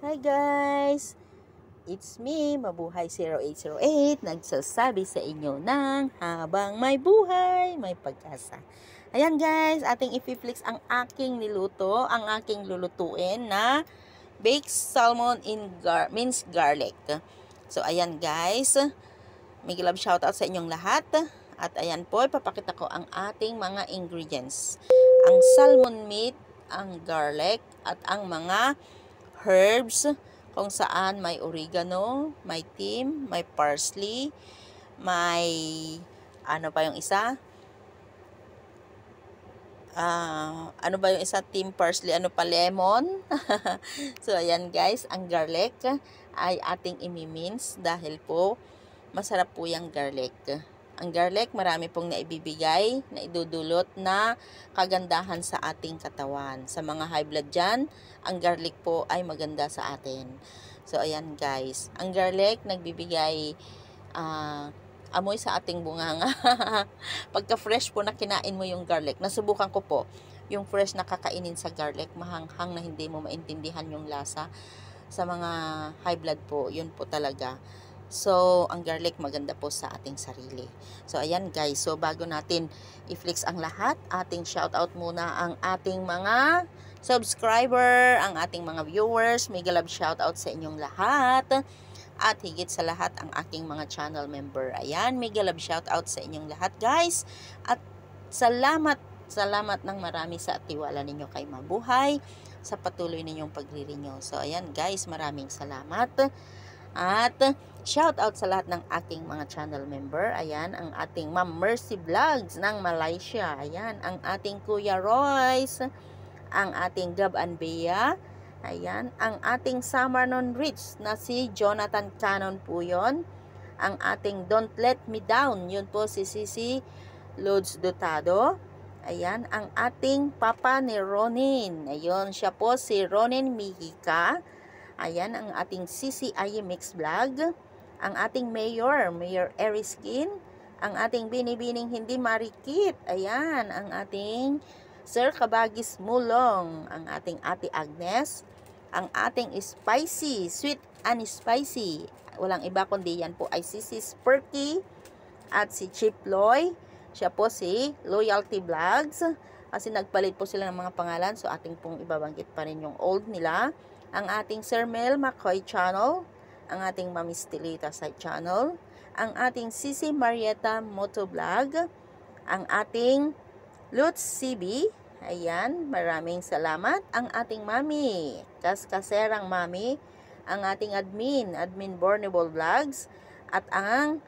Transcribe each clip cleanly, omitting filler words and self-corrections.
Hi guys! It's me, Mabuhay0808, nagsasabi sa inyo ng habang may buhay, may pag-asa. Ayan guys, ating i-flex ang aking niluto, ang aking lulutuin na baked salmon in minced garlic. So ayan guys, may love shoutout sa inyong lahat. At ayan po, ipapakita ko ang ating mga ingredients. Ang salmon meat, ang garlic, at ang mga herbs kung saan may oregano, may thyme, may parsley, may ano pa yung isa? Ano ba yung isa? Thyme, parsley, ano pa? Lemon. So ayan guys, ang garlic ay ating imi-mince dahil po masarap po yung garlic. Ang garlic, marami pong naibibigay, na idudulot na kagandahan sa ating katawan. Sa mga high blood dyan, ang garlic po ay maganda sa atin. So, ayan guys. Ang garlic, nagbibigay amoy sa ating bunganga. Pagka fresh po na kinain mo yung garlic, nasubukan ko po, yung fresh na kakainin sa garlic, mahanghang na hindi mo maintindihan yung lasa. Sa mga high blood po, yun po talaga. So, ang garlic maganda po sa ating sarili. So, ayan guys. So, bago natin i-flex ang lahat, ating shoutout muna ang ating mga subscriber, ang ating mga viewers. Mega love shoutout sa inyong lahat. At higit sa lahat, ang aking mga channel member. Ayan, mega love shoutout sa inyong lahat guys. At salamat ng marami sa tiwala ninyo kay Mabuhay sa patuloy ninyong pagre-renew. So, ayan guys, maraming salamat. At shout out sa lahat ng aking mga channel member. Ayan, ang ating Ma'am Mercy Vlogs ng Malaysia. Ayan, ang ating Kuya Royce. Ang ating Gab and Bea. Ayan, ang ating Samanon Rich na si Jonathan Cannon po yun. Ang ating Don't Let Me Down, yun po si Sisi Lods Dotado. Ayan, ang ating Papa ni Ronin. Ayun, siya po si Ronin Mihika. Ayan, ang ating CCI Mix Vlog. Ang ating Mayor Eriskin. Ang ating Binibining Hindi Marikit. Ayan, ang ating Sir Kabagis Mulong. Ang ating Ate Agnes. Ang ating Spicy, Sweet and Spicy. Walang iba kundi yan po ay si Sis Perky. At si Chip Loy. Siya po si Loyalty Vlogs. Kasi nagpalit po sila ng mga pangalan. So, ating pong ibabanggit pa rin yung old nila. Ang ating Sir Mel McCoy channel, ang ating Mami Stilita side channel, ang ating Sisi Marieta Motovlog, ang ating Lutz CB, ayan, maraming salamat, ang ating Mami, Kaserang Mami, ang ating Admin Bornable Vlogs, at ang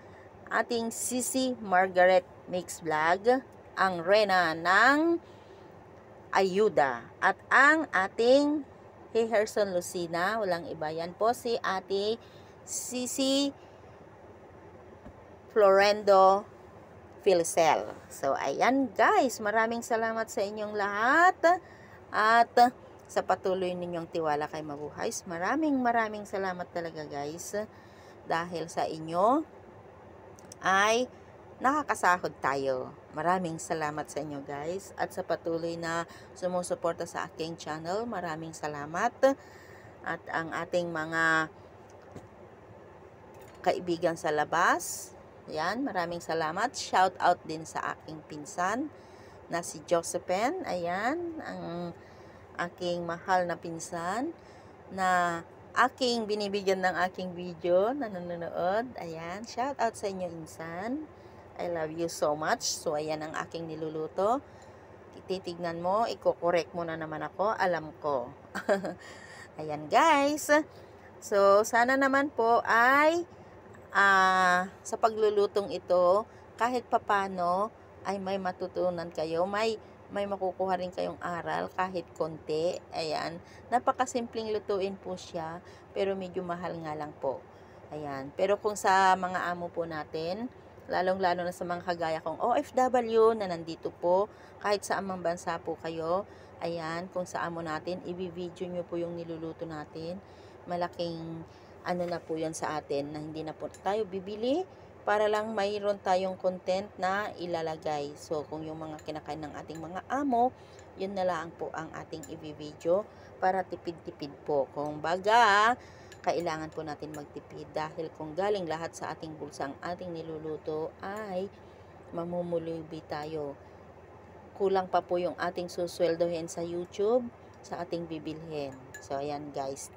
ating Sisi Margaret Mix Vlog, ang Rena ng Ayuda, at ang ating Herson Lucina, walang iba yan po si Ate Sisi Florendo Filcel. So, ayan guys, maraming salamat sa inyong lahat at sa patuloy ninyong tiwala kay Mabuhay. Maraming salamat talaga guys dahil sa inyo ay nakakasahod tayo. Maraming salamat sa inyo guys at sa patuloy na sumusuporta sa aking channel. Maraming salamat. At ang ating mga kaibigan sa labas, yan, maraming salamat. Shout out din sa aking pinsan na si Josephine. Ayan, ang aking mahal na pinsan na aking binibigyan ng aking video na nanonood. Ayan, shout out sa inyo insan. I love you so much. So, ayan ang aking niluluto. Titignan mo, iko-correct mo na naman ako. Alam ko. Ayan, guys. So, sana naman po ay sa paglulutong ito, kahit papano, ay may matutunan kayo. May makukuha rin kayong aral kahit konti. Ayan. Napakasimpleng lutuin po siya, pero medyo mahal nga lang po. Ayan. Pero kung sa mga amo po natin, lalong-lalo na sa mga kagaya kong OFW na nandito po, kahit sa amang bansa po kayo, ayan, kung sa amo natin, i-video nyo po yung niluluto natin. Malaking ano na po yan sa atin, na hindi na po tayo bibili para lang mayroon tayong content na ilalagay. So, kung yung mga kinakain ng ating mga amo, yun na lang po ang ating i-video para tipid-tipid po. Kung baga, kailangan po natin magtipid dahil kung galing lahat sa ating bulsa ang ating niluluto ay mamumulubi tayo. Kulang pa po yung ating susweldohin sa YouTube, sa ating bibilhin. So, ayan guys.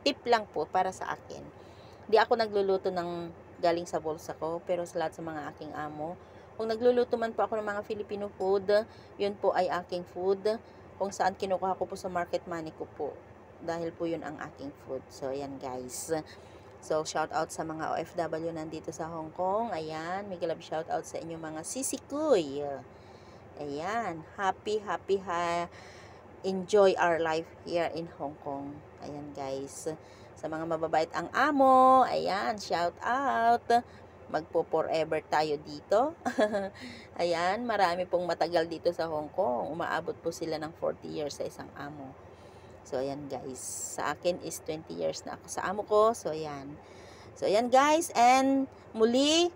Tip lang po para sa akin. Di ako nagluluto ng galing sa bulsa ko, pero sa lahat sa mga aking amo, kung nagluluto man po ako ng mga Filipino food, yun po ay aking food. Kung saan kinukuha ko po sa market money ko po. Dahil po yun ang aking food. So, ayan guys. So, shout out sa mga OFW nandito sa Hong Kong. Ayan, may love shout out sa inyo mga sisikoy. Ayan, happy. Enjoy our life here in Hong Kong. Ayan guys. Sa mga mababait ang amo, ayan, shout out. Magpo-forever tayo dito. Ayan, marami pong matagal dito sa Hong Kong. Umaabot po sila ng 40 years sa isang amo. So, ayan guys. Sa akin is 20 years na ako sa amo ko. So, ayan. So, ayan guys. And muli,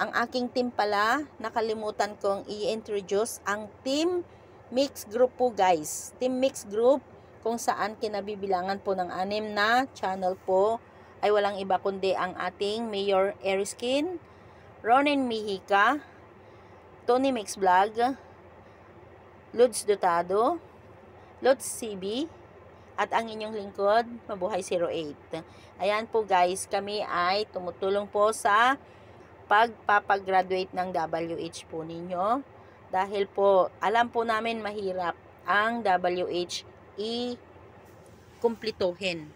ang aking team pala, nakalimutan kong i-introduce ang Team Mix Group po guys. Team Mix Group, kung saan kinabibilangan po ng 6 na channel po, ay walang iba kundi ang ating Mayor Eriskin, Ronin Mihika, Tony Mix Vlog, Lods Dotado, Lods CB, at ang inyong lingkod, Mabuhay 08. Ayan po guys, kami ay tumutulong po sa pagpapagraduate ng WH po ninyo. Dahil po, alam po namin mahirap ang WH i-kumplituhin.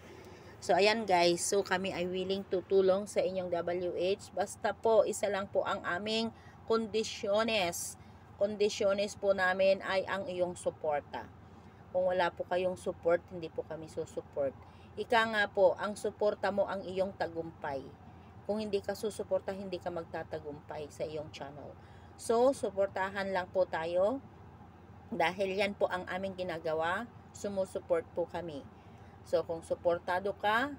So, ayan guys, so kami ay willing tutulong sa inyong WH. Basta po, isa lang po ang aming kondisyones. Kondisyones po namin ay ang iyong suporta. Kung wala po kayong support, hindi po kami susupport. Ika nga po, ang suporta mo ang iyong tagumpay. Kung hindi ka susuporta, hindi ka magtatagumpay sa iyong channel. So, suportahan lang po tayo. Dahil yan po ang aming ginagawa, sumusuport po kami. So, kung suportado ka,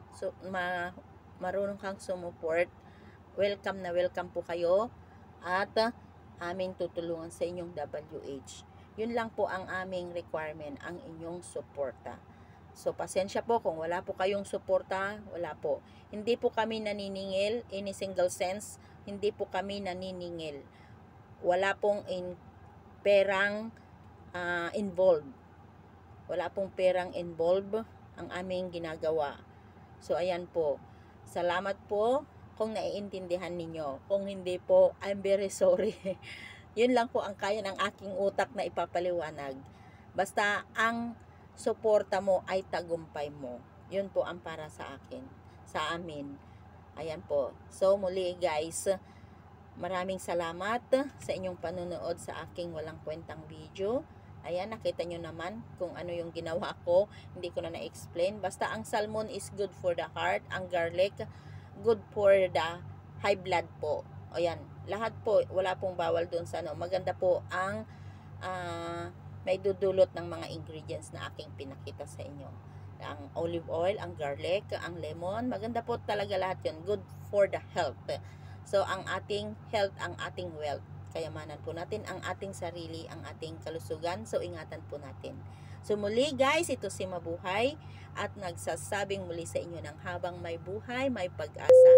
marunong kang sumuport, welcome na welcome po kayo. At aming tutulungan sa inyong WH. Yun lang po ang aming requirement, ang inyong suporta. So, pasensya po kung wala po kayong suporta, wala po. Hindi po kami naniningil, in a single sense, hindi po kami naniningil. Wala pong perang involved. Wala pong perang involved ang aming ginagawa. So, ayan po. Salamat po kung naiintindihan ninyo. Kung hindi po, I'm very sorry. Yun lang po ang kaya ng aking utak na ipapaliwanag. Basta ang suporta mo ay tagumpay mo. Yun po ang para sa akin, sa amin. Ayan po. So muli guys, maraming salamat sa inyong panonood sa aking walang kwentang video. Ayan, nakita nyo naman kung ano yung ginawa ko. Hindi ko na na-explain. Basta ang salmon is good for the heart. Ang garlic, good for the high blood po. Ayan, lahat po, wala pong bawal doon sa ano. Maganda po ang may dudulot ng mga ingredients na aking pinakita sa inyo. Ang olive oil, ang garlic, ang lemon, maganda po talaga lahat yun. Good for the health. So, ang ating health, ang ating wealth. Kayamanan po natin ang ating sarili, ang ating kalusugan. So, ingatan po natin. So, muli guys, ito si Mabuhay at nagsasabing muli sa inyo ng habang may buhay, may pag-asa.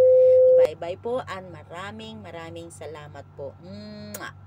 Bye-bye po and maraming salamat po. Mwah!